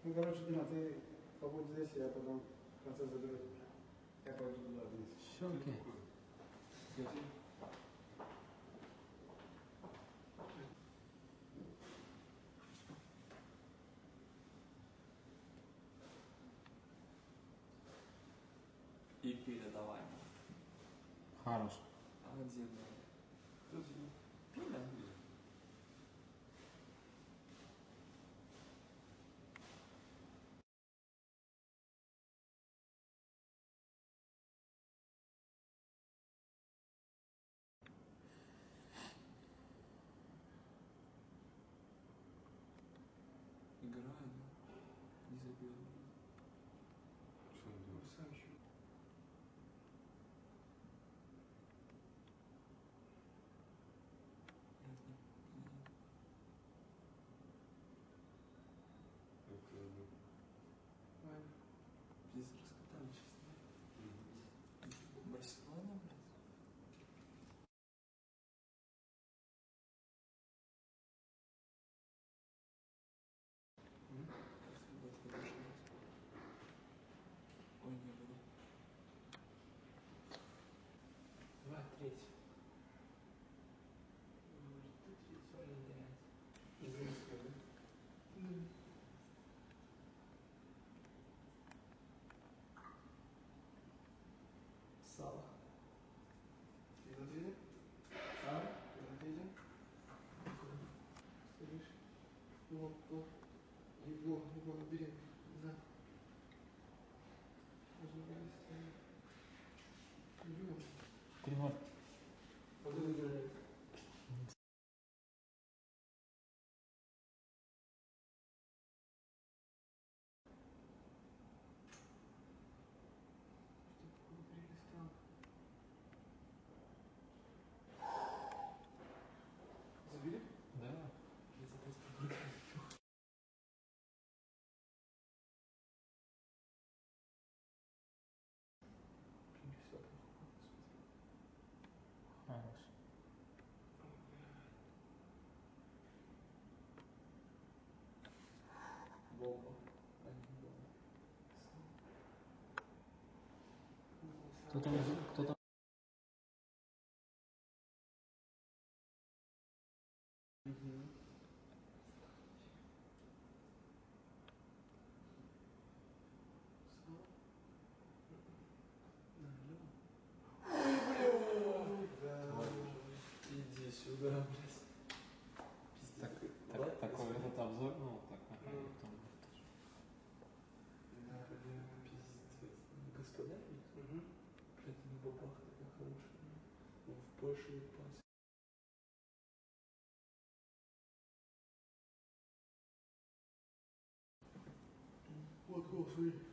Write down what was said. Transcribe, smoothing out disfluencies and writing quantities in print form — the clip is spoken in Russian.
Ну, короче, Дима, ты побудь здесь, я потом в конце заберу тебя. Я пойду туда вниз. Все окей. И передавай. Хорош. А где да? Тут пиля. Играй, да? Не забил. Что он делает? Сам еще. Пиздец, раскатали сейчас. Барселона, блядь. Ой, не буду. 2-3. Израильская, да? Сало. Изотидин? А? Изотидин? Слышь? Его, бери. Да. Пожалуйста. 3-0. Погода играет. Забили? Да. Я запас побегаю. Все плохо. Хорош. Бомба. Кто-то Иди сюда, блядь. Пиздец. такой этот обзор, ну, так, потом. Пиздец. Господа, блядь, на бабах такая хорошая. В Польшу упасть. Вот, смотри.